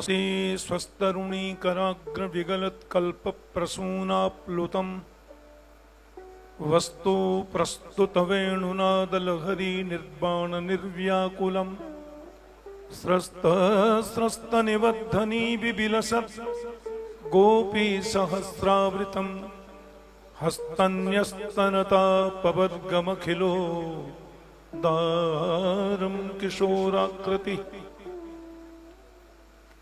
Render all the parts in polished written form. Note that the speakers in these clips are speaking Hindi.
स्वस्तरुणीकराग्रविगलत्कल्पप्रसूनाप्लुतं वस्तु प्रस्तुतवेणुनादलहरी निर्बाणनिर्व्याकुलं स्रस्तनिबद्धनी बिबिलसत् गोपीसहस्रावृतं हस्तन्यस्तनतापवर्गमखिलो दारं किशोराकृतिः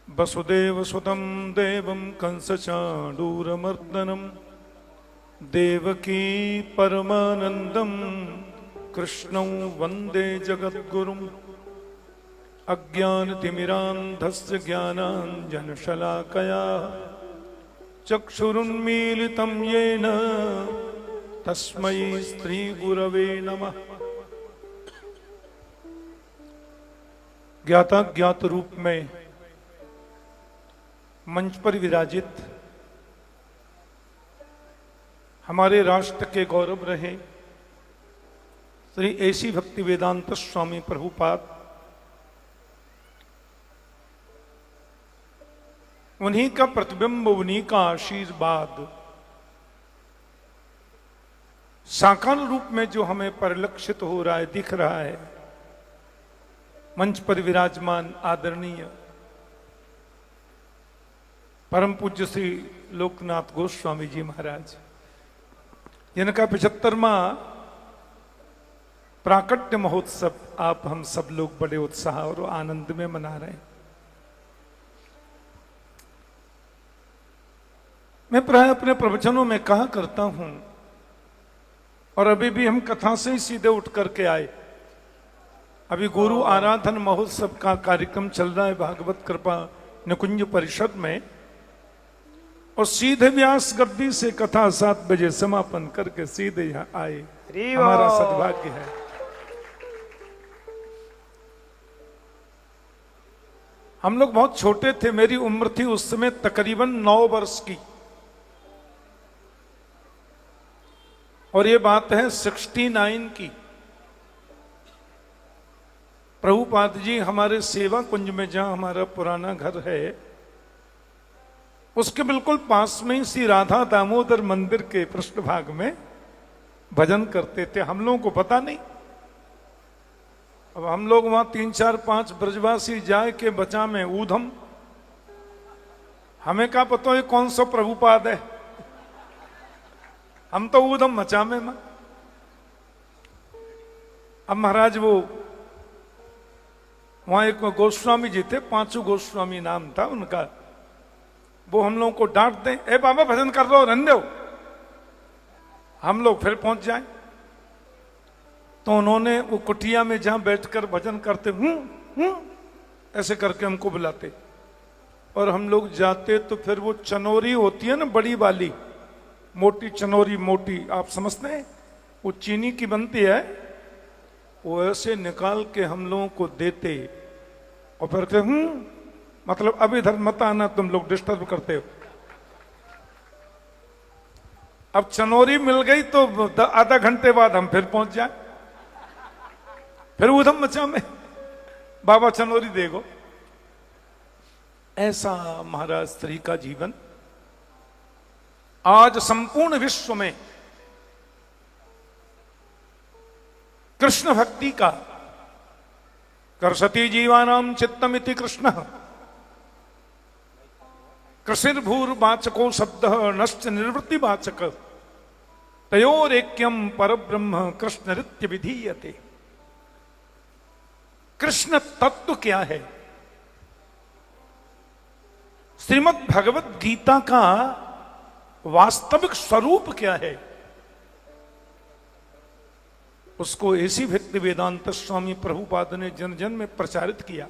वसुदेवसुतं देवं कंसचाणूरमर्दनं देवकी परमानन्दं कृष्णं वन्दे जगद्गुरुम् अज्ञानतिमिरान्धस्य ज्ञानाञ्जनशलाकया चक्षुरुन्मीलितं येन तस्मै श्रीगुरवे नमः। ज्ञाता ज्ञात रूप में मंच पर विराजित हमारे राष्ट्र के गौरव रहे श्री एसी भक्तिवेदांत स्वामी प्रभुपाद, उन्हीं का प्रतिबिंब, उन्हीं का आशीर्वाद साकार रूप में जो हमें परिलक्षित हो रहा है, दिख रहा है। मंच पर विराजमान आदरणीय परम पूज्य श्री लोकनाथ गोस्वामी जी महाराज, जिनका 75वां प्राकट्य महोत्सव आप हम सब लोग बड़े उत्साह और आनंद में मना रहे हैं। मैं प्राय अपने प्रवचनों में कहा करता हूं, और अभी भी हम कथा से ही सीधे उठ करके आए। अभी गुरु आराधन महोत्सव का कार्यक्रम चल रहा है भागवत कृपा निकुंज परिषद में, और सीधे व्यास गद्दी से कथा 7 बजे समापन करके सीधे यहां आए। हमारा सद्भाग्य है। हम लोग बहुत छोटे थे, मेरी उम्र थी उस समय तकरीबन 9 वर्ष की, और ये बात है 69 की। प्रभुपाद जी हमारे सेवा कुंज में, जहां हमारा पुराना घर है, उसके बिल्कुल पास में ही श्री राधा दामोदर मंदिर के पृष्ठभाग में भजन करते थे। हम लोगों को पता नहीं। अब हम लोग वहां 3, 4, 5 ब्रजवासी जाए के बचा में ऊधम, हमें क्या पता है कौन सा प्रभुपाद है। हम तो ऊधम मचा में मां। अब महाराज वो वहां एक गोस्वामी जी थे, पांचू गोस्वामी नाम था उनका, वो हम लोगों को डांट दें, ए बाबा भजन कर लो, रहने दो, हम लोग फिर पहुंच जाएं। तो उन्होंने वो कुटिया में जहां बैठकर भजन करते ऐसे करके हमको बुलाते, और हम लोग जाते तो फिर वो चनोरी होती है ना, बड़ी वाली मोटी चनोरी, मोटी, आप समझते हैं, वो चीनी की बनती है, वो ऐसे निकाल के हम लोगों को देते, और फिर मतलब अब इधर मत आना, तुम लोग डिस्टर्ब करते हो। अब चनोरी मिल गई तो आधा घंटे बाद हम फिर पहुंच जाए, फिर ऊधम मचा में बाबा चनोरी देखो। ऐसा महाराज स्त्री का जीवन आज संपूर्ण विश्व में कृष्ण भक्ति का कर्षति जीवानाम चित्तमिति कृष्ण कृषिर्भूर्वाचको शब्द नश्च निवृत्तिवाचक तयोरेक्यम परब्रह्म कृष्णरित्य विधीयते। कृष्ण तत्व क्या है? श्रीमद् भगवत गीता का वास्तविक स्वरूप क्या है? उसको ऐसी भक्ति वेदांत स्वामी प्रभुपाद ने जन जन में प्रचारित किया।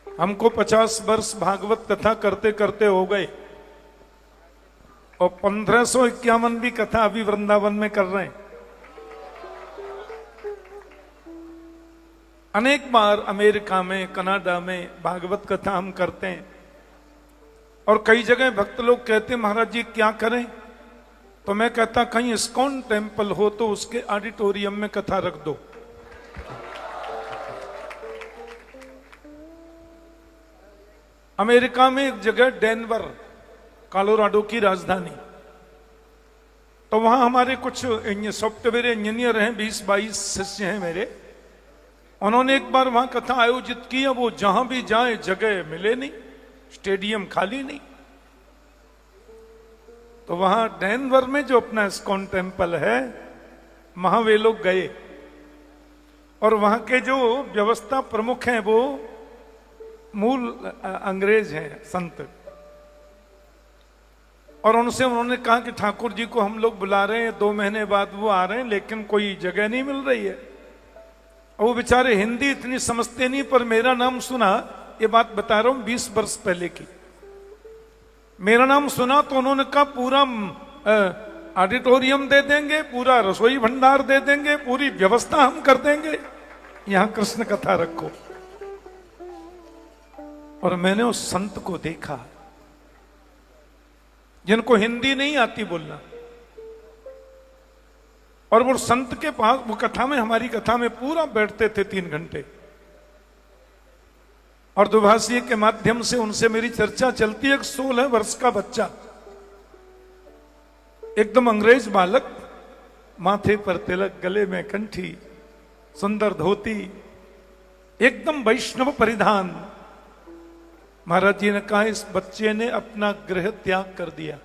हमको 50 वर्ष भागवत कथा करते करते हो गए, और 1551 कथा अभी वृंदावन में कर रहे हैं। अनेक बार अमेरिका में, कनाडा में भागवत कथा हम करते हैं, और कई जगह भक्त लोग कहते हैं महाराज जी क्या करें, तो मैं कहता कहीं इस्कॉन टेम्पल हो तो उसके ऑडिटोरियम में कथा रख दो। अमेरिका में एक जगह डेनवर, कोलोराडो की राजधानी, तो वहां हमारे कुछ सॉफ्टवेयर इंजीनियर हैं, 20-22 शिष्य हैं मेरे। उन्होंने एक बार वहां कथा आयोजित की, वो जहां भी जाए जगह मिले नहीं, स्टेडियम खाली नहीं। तो वहां डेनवर में जो अपना इस्कॉन टेम्पल है, वहां वे लोग गए, और वहां के जो व्यवस्था प्रमुख हैं वो मूल अंग्रेज हैं, संत। और उनसे उन्होंने कहा कि ठाकुर जी को हम लोग बुला रहे हैं, 2 महीने बाद वो आ रहे हैं, लेकिन कोई जगह नहीं मिल रही है। और वो बेचारे हिंदी इतनी समझते नहीं, पर मेरा नाम सुना, ये बात बता रहा हूं 20 वर्ष पहले की, मेरा नाम सुना तो उन्होंने कहा पूरा ऑडिटोरियम दे देंगे, पूरा रसोई भंडार दे देंगे, पूरी व्यवस्था हम कर देंगे, यहां कृष्ण कथा रखो। और मैंने उस संत को देखा, जिनको हिंदी नहीं आती बोलना, और वो संत के पास, वो कथा में, हमारी कथा में पूरा बैठते थे 3 घंटे, और दुभाषी के माध्यम से उनसे मेरी चर्चा चलती है। एक 16 वर्ष का बच्चा, एकदम अंग्रेज बालक, माथे पर तिलक, गले में कंठी, सुंदर धोती, एकदम वैष्णव परिधान। महाराज जी ने कहा इस बच्चे ने अपना गृह त्याग कर दिया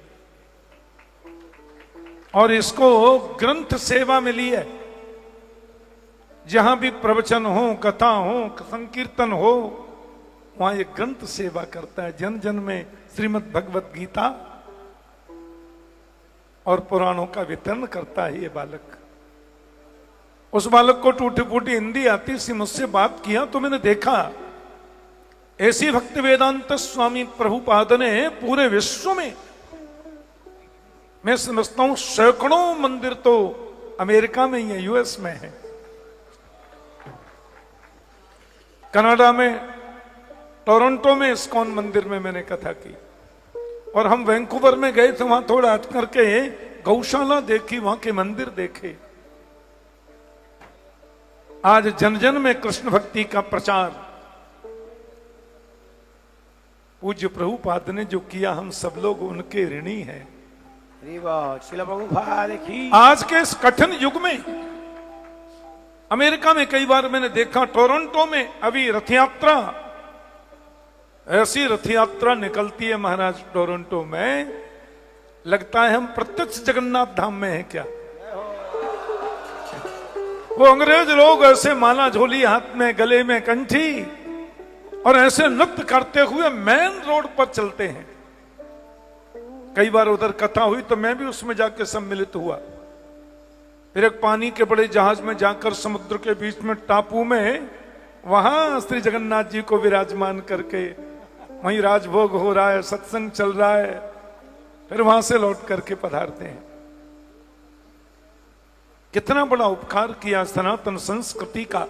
और इसको ग्रंथ सेवा मिली है। जहां भी प्रवचन हो, कथा हो, संकीर्तन हो, वहां ये ग्रंथ सेवा करता है। जन जन में श्रीमद् भगवत गीता और पुराणों का वितरण करता है ये बालक। उस बालक को टूटी फूटी हिंदी आती सी, मुझसे बात किया तो मैंने देखा ऐसी भक्ति वेदांत स्वामी प्रभुपाद ने पूरे विश्व में, मैं समझता हूं सैकड़ों मंदिर तो अमेरिका में ही है, यूएस में है, कनाडा में, टोरंटो में इस्कॉन मंदिर में मैंने कथा की। और हम वैंकूवर में गए थे, वहां थोड़ा हट करके गौशाला देखी, वहां के मंदिर देखे। आज जन जन में कृष्ण भक्ति का प्रचार पूज्य प्रभुपाद ने जो किया, हम सब लोग उनके ऋणी हैं। आज के इस कठिन युग में अमेरिका में कई बार मैंने देखा, टोरंटो में अभी रथ यात्रा, ऐसी रथ यात्रा निकलती है महाराज टोरंटो में, लगता है हम प्रत्यक्ष जगन्नाथ धाम में हैं क्या। वो अंग्रेज लोग ऐसे माला झोली हाथ में, गले में कंठी, और ऐसे नृत्य करते हुए मेन रोड पर चलते हैं। कई बार उधर कथा हुई तो मैं भी उसमें जाकर सम्मिलित हुआ। फिर एक पानी के बड़े जहाज में जाकर समुद्र के बीच में टापू में, वहां श्री जगन्नाथ जी को विराजमान करके वहीं राजभोग हो रहा है, सत्संग चल रहा है, फिर वहां से लौट करके पधारते हैं। कितना बड़ा उपकार किया सनातन संस्कृति का।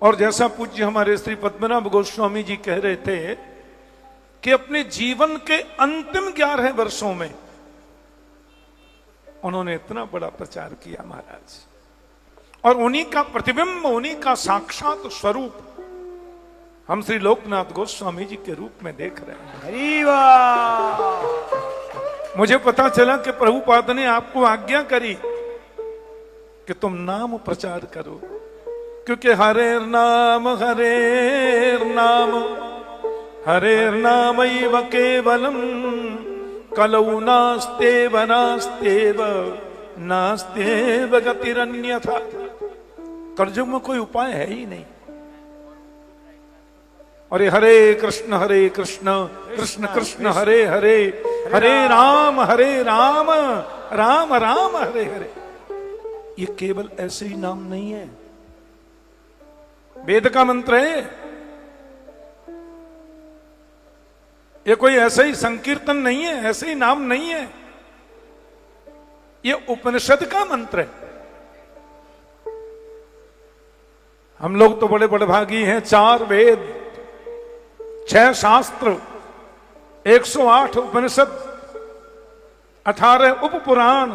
और जैसा पूज्य हमारे श्री पद्मनाभ गोस्वामी जी कह रहे थे कि अपने जीवन के अंतिम 11 वर्षों में उन्होंने इतना बड़ा प्रचार किया महाराज, और उन्हीं का प्रतिबिंब, उन्हीं का साक्षात स्वरूप हम श्री लोकनाथ गोस्वामी जी के रूप में देख रहे हैं। हरि वाह। मुझे पता चला कि प्रभुपाद ने आपको आज्ञा करी कि तुम नाम प्रचार करो, क्योंकि हरेर नाम हरेर्नामैव केवलम कलौ नास्तेव नास्तेव नास्तेव गतिरन्यथा। कर्जुग में कोई उपाय है ही नहीं। और हरे कृष्ण कृष्ण कृष्ण हरे हरे, हरे राम राम राम हरे हरे। ये केवल ऐसे ही नाम नहीं है, वेद का मंत्र है। ये कोई ऐसा ही संकीर्तन नहीं है, ऐसे ही नाम नहीं है, ये उपनिषद का मंत्र है। हम लोग तो बड़े बड़े भागी हैं, 4 वेद, 6 शास्त्र, 108 उपनिषद, 18 उपपुराण,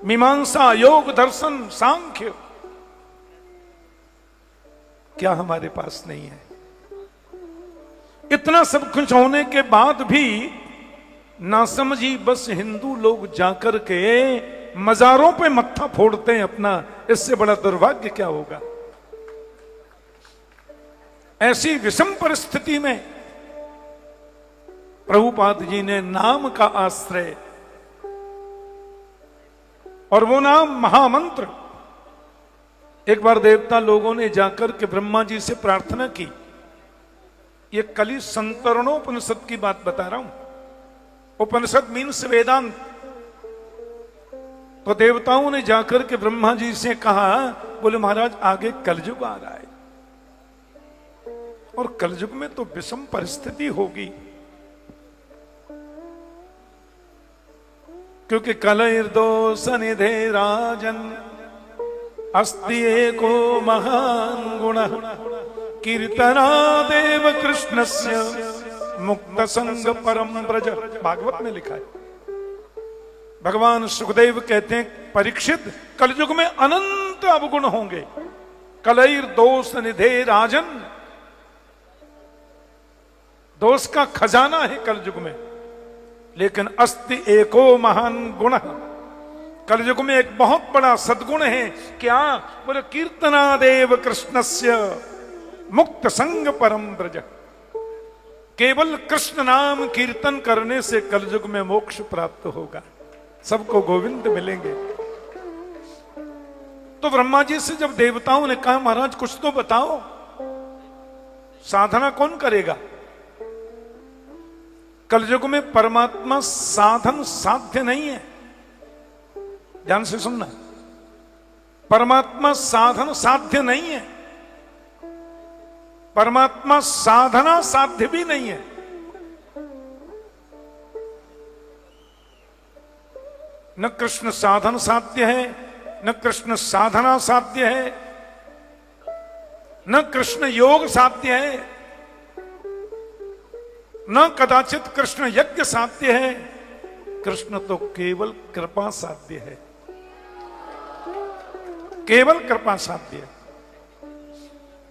मीमांसा, योग, दर्शन, सांख्य, क्या हमारे पास नहीं है? इतना सब कुछ होने के बाद भी ना समझी बस हिंदू लोग जाकर के मजारों पे मत्था फोड़ते हैं अपना। इससे बड़ा दुर्भाग्य क्या होगा। ऐसी विषम परिस्थिति में प्रभुपाद जी ने नाम का आश्रय, और वो नाम महामंत्र। एक बार देवता लोगों ने जाकर के ब्रह्मा जी से प्रार्थना की। ये कली संतरणोपनिषद की बात बता रहा हूं। उपनिषद मीन्स वेदांत। तो देवताओं ने जाकर के ब्रह्मा जी से कहा, बोले महाराज आगे कलयुग आ रहा है और कलयुग में तो विषम परिस्थिति होगी, क्योंकि कलैर्दोष निधे राजन अस्ति एको महान गुण कीर्तनादेव कृष्णस्य मुक्त संग परम ब्रज। भागवत में लिखा है। भगवान सुखदेव कहते हैं, परीक्षित कलयुग में अनंत अवगुण होंगे। कलैर्दोष निधे राजन, दोष का खजाना है कलयुग में, लेकिन अस्ति एको महान गुण। कलयुग में एक बहुत बड़ा सद्गुण है। क्या? बोले कीर्तनादेव कृष्णस्य मुक्त संग परम ब्रज। केवल कृष्ण नाम कीर्तन करने से कलयुग में मोक्ष प्राप्त होगा, सबको गोविंद मिलेंगे। तो ब्रह्मा जी से जब देवताओं ने कहा, महाराज कुछ तो बताओ, साधना कौन करेगा? कलयुग में परमात्मा साधन साध्य नहीं है। ध्यान से सुनना, परमात्मा साधन साध्य नहीं है, परमात्मा साधना साध्य भी नहीं है। न कृष्ण साधन साध्य है, न कृष्ण साधना साध्य है, न कृष्ण योग साध्य है, न कदाचित कृष्ण यज्ञ साध्य है। कृष्ण तो केवल कृपा साध्य है, केवल कृपा साध्य है।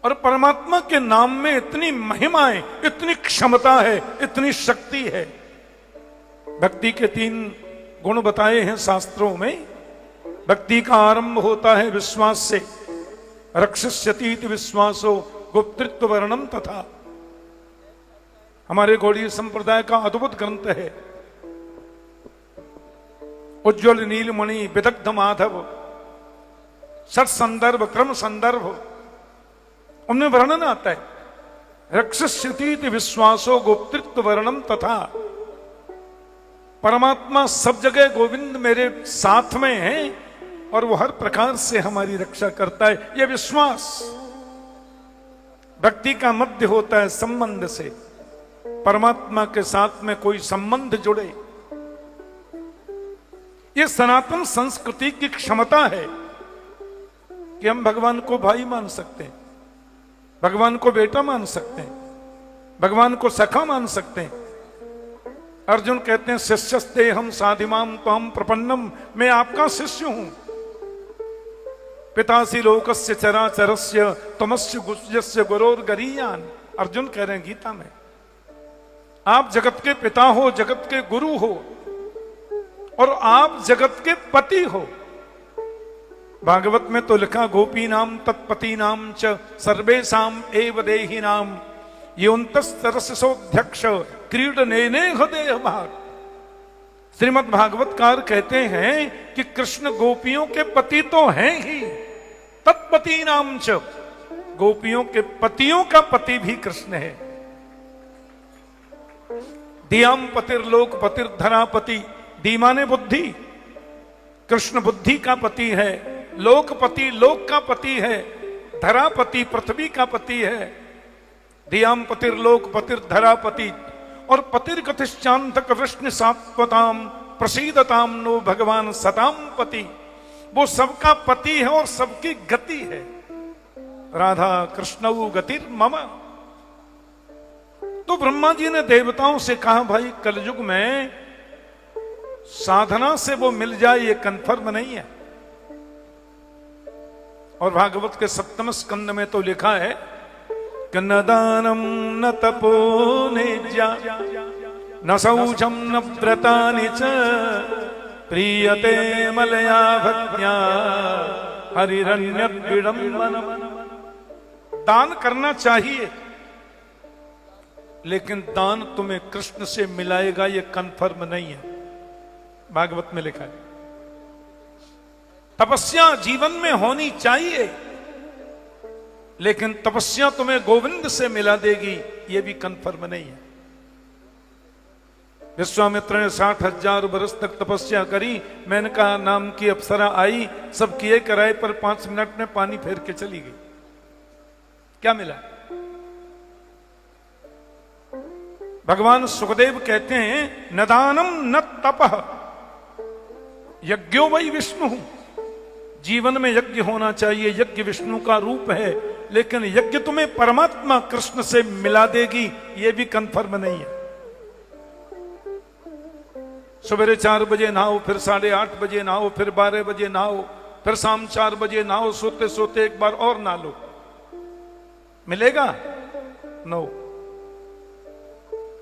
और परमात्मा के नाम में इतनी महिमाएं, इतनी क्षमता है, इतनी शक्ति है। भक्ति के 3 गुण बताए हैं शास्त्रों में। भक्ति का आरंभ होता है विश्वास से। रक्षस्यतीति विश्वासो गुप्तृत्व वर्णम तथा। हमारे गौड़ीय संप्रदाय का अद्भुत ग्रंथ है उज्ज्वल नीलमणि विदग्ध माधव, सत संदर्भ क्रम संदर्भ, उनमें वर्णन आता है। रक्षस्यतीति विश्वासो गुप्तृत्व वर्णम तथा। परमात्मा सब जगह गोविंद मेरे साथ में है और वो हर प्रकार से हमारी रक्षा करता है, यह विश्वास। भक्ति का मध्य होता है संबंध से। परमात्मा के साथ में कोई संबंध जुड़े, यह सनातन संस्कृति की क्षमता है कि हम भगवान को भाई मान सकते हैं, भगवान को बेटा मान सकते हैं, भगवान को सखा मान सकते हैं। अर्जुन कहते हैं, शिष्यस्ते हम साधिमाम तो हम प्रपन्नम, मैं आपका शिष्य हूं। पितासी लोकस्य चराचरस्य तमस्य गुज्जस्य गुरोर गरीयान। अर्जुन कह रहे हैं गीता में, आप जगत के पिता हो, जगत के गुरु हो, और आप जगत के पति हो। भागवत में तो लिखा, गोपी नाम तत्पति नाम च सर्वेशाम एव देहि नाम योन्तस्तरसोध्यक्ष क्रीडनेने हृदय भाग। श्रीमद् भागवतकार कहते हैं कि कृष्ण गोपियों के पति तो हैं ही, तत्पति नाम च, गोपियों के पतियों का पति भी कृष्ण है। दियाम पतिर्लोक पतिर्धरापति, दी माने बुद्धि, कृष्ण बुद्धि का पति है। लोकपति लोक का पति है, धरापति पृथ्वी का पति है। दियाम पतिर्लोक पतिर्धरापति। और पतिर्गतिश्चान्तक वृष्ण सात्वताम प्रसीदताम नो भगवान सताम पति। वो सबका पति है और सबकी गति है। राधा कृष्णौ गतिर मम। तो ब्रह्मा जी ने देवताओं से कहा, भाई कलयुग में साधना से वो मिल जाए ये कंफर्म नहीं है। और भागवत के 7वें स्कंद में तो लिखा है, कि न दानम न तपो नेज्या न शौचम न व्रतानि च प्रीयते मलया भक्त्या हरिरन्यत् विडम्बनम्। दान करना चाहिए, लेकिन दान तुम्हें कृष्ण से मिलाएगा ये कंफर्म नहीं है। भागवत में लिखा है तपस्या जीवन में होनी चाहिए, लेकिन तपस्या तुम्हें गोविंद से मिला देगी ये भी कंफर्म नहीं है। विश्वामित्र ने 60,000 बरस तक तपस्या करी, मेनका नाम की अप्सरा आई, सब किए कराए, पर 5 मिनट में पानी फेर के चली गई। क्या मिला? भगवान सुखदेव कहते हैं न दानम न तपः यज्ञो वै विष्णु। जीवन में यज्ञ होना चाहिए, यज्ञ विष्णु का रूप है, लेकिन यज्ञ तुम्हें परमात्मा कृष्ण से मिला देगी यह भी कंफर्म नहीं है। सवेरे 4 बजे नहाओ, फिर 8:30 बजे नहाओ, फिर 12 बजे नहाओ, फिर शाम 4 बजे नहाओ, सोते सोते एक बार और नहा लो, मिलेगा? नो।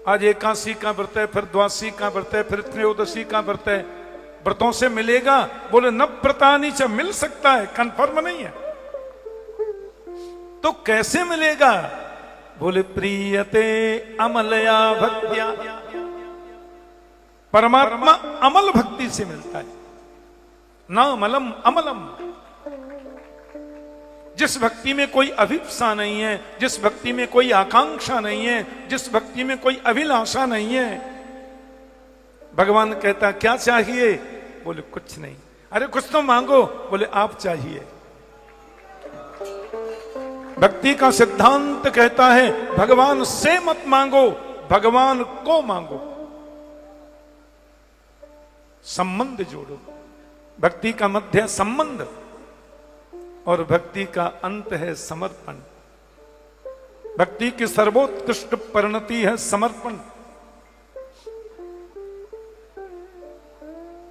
आज एकादशी का व्रत है, फिर द्वादशी का व्रत है, फिर त्रयोदशी का व्रत है, व्रतों से मिलेगा? बोले न व्रतानि च, मिल सकता है, कंफर्म नहीं है। तो कैसे मिलेगा? बोले प्रीयते अमलया भक्त्या। परमात्मा अमल भक्ति से मिलता है, ना अमलम अमलम। जिस भक्ति में कोई अभिप्सा नहीं है, जिस भक्ति में कोई आकांक्षा नहीं है, जिस भक्ति में कोई अभिलाषा नहीं है, भगवान कहता क्या चाहिए? बोले कुछ नहीं। अरे कुछ तो मांगो, बोले आप चाहिए। भक्ति का सिद्धांत कहता है भगवान से मत मांगो, भगवान को मांगो, संबंध जोड़ो। भक्ति का मध्य है संबंध और भक्ति का अंत है समर्पण। भक्ति की सर्वोत्कृष्ट परिणति है समर्पण।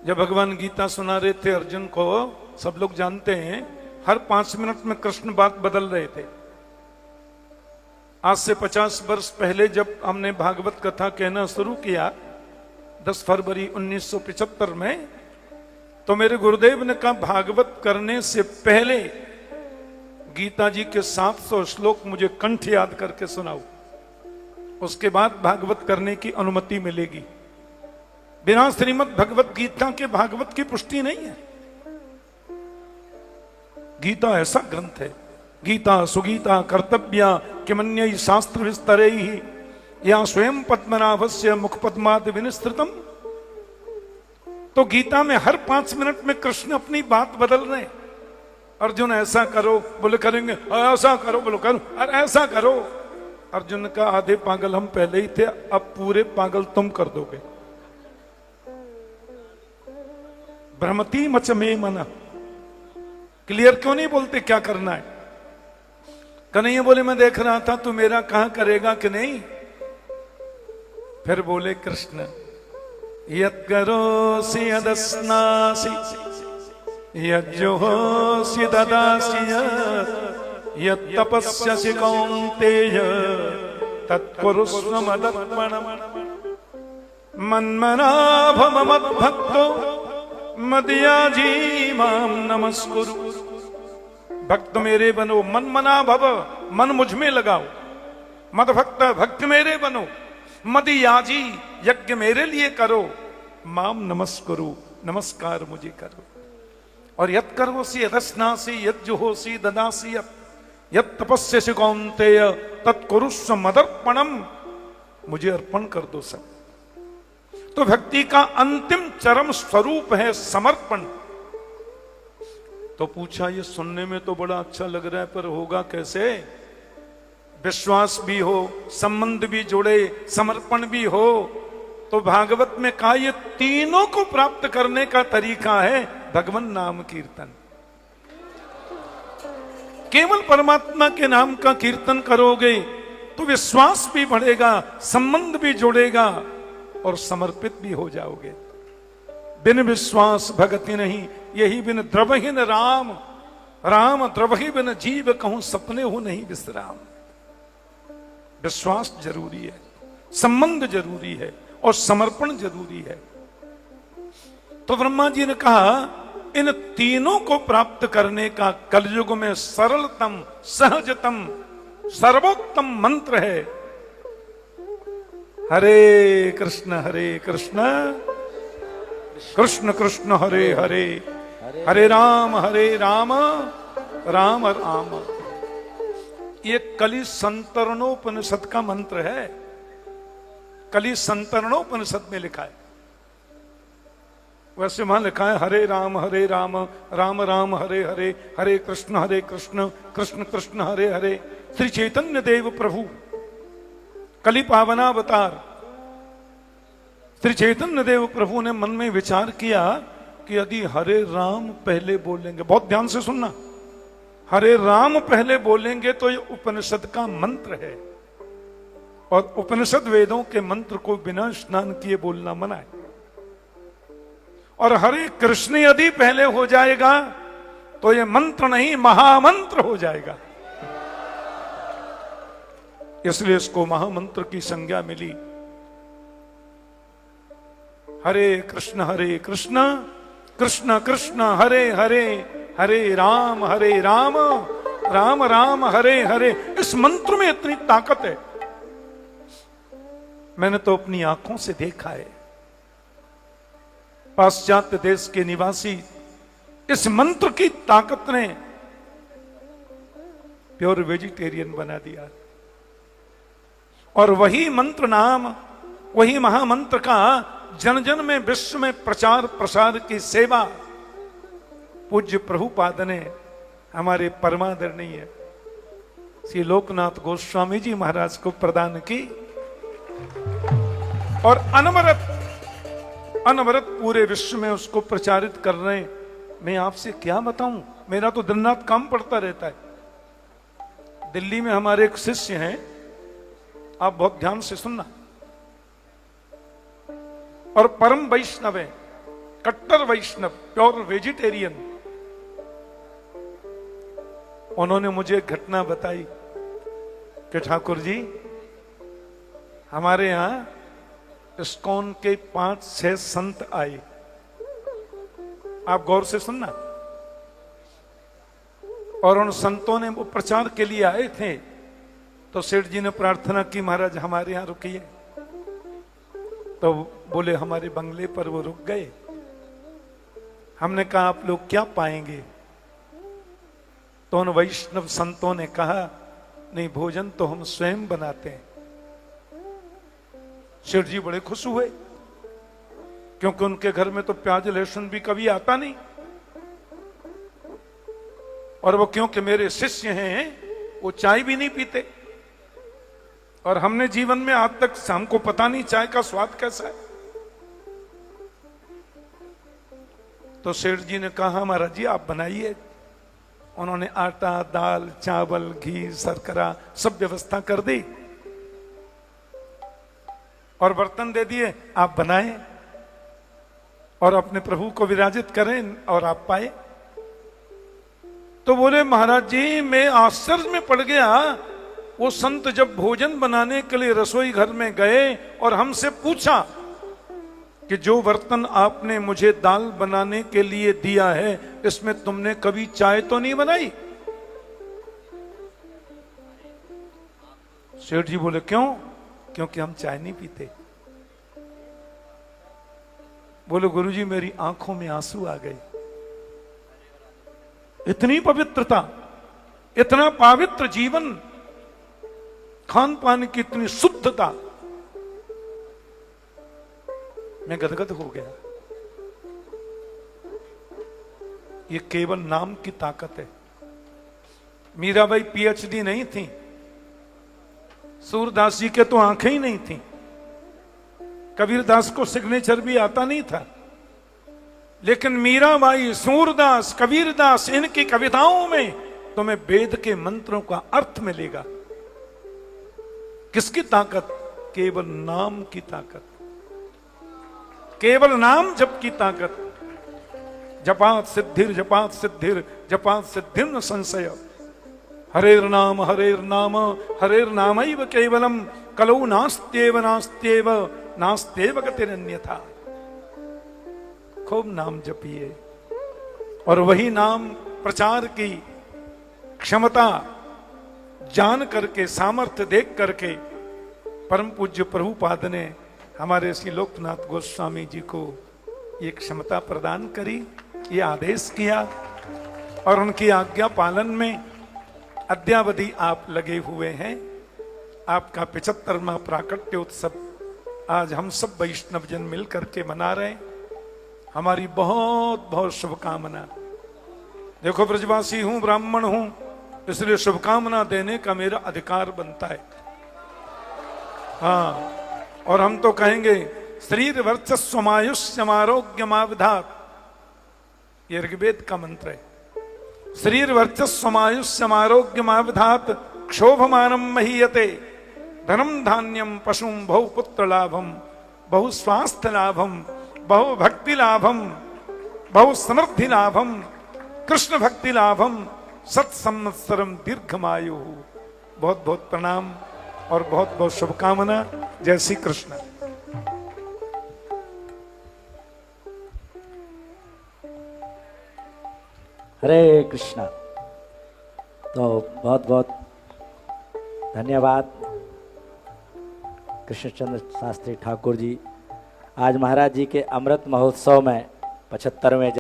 जब भगवान गीता सुना रहे थे अर्जुन को, सब लोग जानते हैं हर 5 मिनट में कृष्ण बात बदल रहे थे। आज से 50 वर्ष पहले जब हमने भागवत कथा कहना शुरू किया 10 फरवरी 1975 में, तो मेरे गुरुदेव ने कहा भागवत करने से पहले गीता जी के 700 श्लोक मुझे कंठ याद करके सुनाओ, उसके बाद भागवत करने की अनुमति मिलेगी। बिना श्रीमद् भगवत गीता के भागवत की पुष्टि नहीं है। गीता ऐसा ग्रंथ है, गीता सुगीता कर्तव्या किमन्यै शास्त्र विस्तरैहि या स्वयं पद्मनाभस्य मुखपद्मात् विनिस्तृतम। तो गीता में हर 5 मिनट में कृष्ण अपनी बात बदल रहे हैं। अर्जुन ऐसा करो, बोले करेंगे, ऐसा करो, बोलो करो, अरे ऐसा करो। अर्जुन का आधे पागल हम पहले ही थे, अब पूरे पागल तुम कर दोगे। भ्रमति मच में मना, क्लियर क्यों नहीं बोलते क्या करना है? कन्हैया बोले मैं देख रहा था तू मेरा कहां करेगा कि नहीं। फिर बोले कृष्ण यत् करोसि यदस्नासि यज्जुहोसि ददासि यत् तपस्यसि कौन्तेय तत्कुरुष्व मदर्पणम्। मन्मना भव मद्भक्तो मदयाजी मां नमस्कुरु। भक्त मेरे बनो, मनमना भव, मन मुझ में लगाओ। मदभक्त, भक्त मेरे बनो। मदयाजी, यज्ञ मेरे लिए करो। माम नमस्कुरु, नमस्कार मुझे करो। और यत् करोसि यदस्नासि यज्जुहोसि ददासि यत् तपस्यसि कौन्तेय तत्कुरुष्व मदर्पणम्। मुझे अर्पण कर दो सब। तो भक्ति का अंतिम चरम स्वरूप है समर्पण। तो पूछा ये सुनने में तो बड़ा अच्छा लग रहा है, पर होगा कैसे? विश्वास भी हो, संबंध भी जुड़े, समर्पण भी हो। तो भागवत में कहा ये तीनों को प्राप्त करने का तरीका है भगवान नाम कीर्तन। केवल परमात्मा के नाम का कीर्तन करोगे तो विश्वास भी बढ़ेगा, संबंध भी जुड़ेगा और समर्पित भी हो जाओगे। बिन विश्वास भगति नहीं, यही बिन द्रवहीन राम। राम द्रवही बिन जीव कहूं सपने हो नहीं विश्राम। विश्वास जरूरी है, संबंध जरूरी है और समर्पण जरूरी है। तो ब्रह्मा जी ने कहा इन तीनों को प्राप्त करने का कलयुग में सरलतम, सहजतम, सर्वोत्तम मंत्र है हरे कृष्ण कृष्ण कृष्ण हरे हरे, हरे राम राम राम। ये कलि संतरणोपनिषद का मंत्र है। कलि संतरणोपनिषद में लिखा है। वैसे वहां लिखा है हरे राम राम राम हरे हरे, हरे कृष्ण कृष्ण कृष्ण हरे हरे। श्री चैतन्य देव प्रभु कलि पावनावतार श्री चैतन्य देव प्रभु ने मन में विचार किया कि यदि हरे राम पहले बोलेंगे, बहुत ध्यान से सुनना, हरे राम पहले बोलेंगे तो ये उपनिषद का मंत्र है और उपनिषद वेदों के मंत्र को बिना स्नान किए बोलना मना है। और हरे कृष्ण यदि पहले हो जाएगा तो ये मंत्र नहीं महामंत्र हो जाएगा, इसलिए इसको महामंत्र की संज्ञा मिली। हरे कृष्ण कृष्ण कृष्ण हरे हरे, हरे राम राम राम हरे हरे। इस मंत्र में इतनी ताकत है, मैंने तो अपनी आंखों से देखा है। पाश्चात्य देश के निवासी इस मंत्र की ताकत ने प्योर वेजिटेरियन बना दिया। और वही मंत्र नाम, वही महामंत्र का जन जन में विश्व में प्रचार प्रसार की सेवा पूज्य प्रभुपाद ने हमारे परमादरणीय श्री लोकनाथ गोस्वामी जी महाराज को प्रदान की। और अनवरत पूरे विश्व में उसको प्रचारित कर रहे हैं। मैं आपसे क्या बताऊं, मेरा तो दिन रात काम पड़ता रहता है। दिल्ली में हमारे एक शिष्य हैं, आप बहुत ध्यान से सुनना, और परम वैष्णव है, कट्टर वैष्णव, प्योर वेजिटेरियन। उन्होंने मुझे एक घटना बताई कि ठाकुर जी हमारे यहां इस्कॉन के 5-6 संत आए। आप गौर से सुनना। और उन संतों ने वो प्रचार के लिए आए थे, तो सेठ जी ने प्रार्थना की महाराज हमारे यहां रुकिए। तो बोले हमारे बंगले पर वो रुक गए। हमने कहा आप लोग क्या पाएंगे? तो उन वैष्णव संतों ने कहा नहीं, भोजन तो हम स्वयं बनाते हैं। सेठ जी बड़े खुश हुए, क्योंकि उनके घर में तो प्याज लहसुन भी कभी आता नहीं। और वो क्योंकि मेरे शिष्य हैं, वो चाय भी नहीं पीते। और हमने जीवन में आज तक, हमको पता नहीं चाय का स्वाद कैसा है। तो सेठ जी ने कहा महाराज जी आप बनाइए। उन्होंने आटा, दाल, चावल, घी, शर्करा सब व्यवस्था कर दी और बर्तन दे दिए, आप बनाएं और अपने प्रभु को विराजित करें और आप पाए। तो बोले महाराज जी मैं आश्चर्य में पड़ गया। वो संत जब भोजन बनाने के लिए रसोई घर में गए और हमसे पूछा कि जो बर्तन आपने मुझे दाल बनाने के लिए दिया है, इसमें तुमने कभी चाय तो नहीं बनाई? सेठ जी बोले क्यों? क्योंकि हम चाय नहीं पीते। बोले गुरुजी मेरी आंखों में आंसू आ गए। इतनी पवित्रता, इतना पवित्र जीवन, खान पान की इतनी शुद्धता, मैं गदगद हो गया। ये केवल नाम की ताकत है। मीराबाई पीएचडी नहीं थी, सूरदास जी के तो आंखें ही नहीं थी, कबीरदास को सिग्नेचर भी आता नहीं था, लेकिन मीराबाई, सूरदास, कबीरदास, इनकी कविताओं में तुम्हें वेद के मंत्रों का अर्थ मिलेगा। किसकी ताकत? केवल नाम की ताकत, केवल नाम जप की ताकत। जपात सिद्धिर जपात सिद्धिर जपात सिद्धिर न संशय। हरेर्नाम हरेर्नाम हरेर्नामैव केवलम कलौ नास्त्येव नास्त्येव नास्त्येव गतिरन्यथा। खूब नाम जपिए और वही नाम प्रचार की क्षमता जान करके, सामर्थ्य देख करके परम पूज्य प्रभुपाद ने हमारे श्री लोकनाथ गोस्वामी जी को ये क्षमता प्रदान करी, ये आदेश किया। और उनकी आज्ञा पालन में अद्यावधि आप लगे हुए हैं। आपका 75वां प्राकट्योत्सव आज हम सब वैष्णव जन मिल करके मना रहे हैं। हमारी बहुत बहुत शुभकामना। देखो, ब्रजवासी हूं, ब्राह्मण हूं, इसलिए शुभकामना देने का मेरा अधिकार बनता है। हाँ, और हम तो कहेंगे शरीर वर्चस्वमायुष्यमारोग्यमाविधात, ये ऋग्वेद का मंत्र है। शरीर वर्चस्वमायुष्यमारोग्यमाविधात क्षोभमानम महीयते धनम धान्यम पशुम बहुपुत्र लाभम बहु स्वास्थ्य लाभम बहु भक्ति लाभम बहु समृद्धि लाभम कृष्ण भक्ति लाभम सत्संवत्सरम दीर्घमायु। बहुत बहुत प्रणाम और बहुत बहुत शुभकामना। जय श्री कृष्ण। हरे कृष्णा। तो बहुत बहुत धन्यवाद कृष्णचंद्र शास्त्री ठाकुर जी। आज महाराज जी के अमृत महोत्सव में 75वें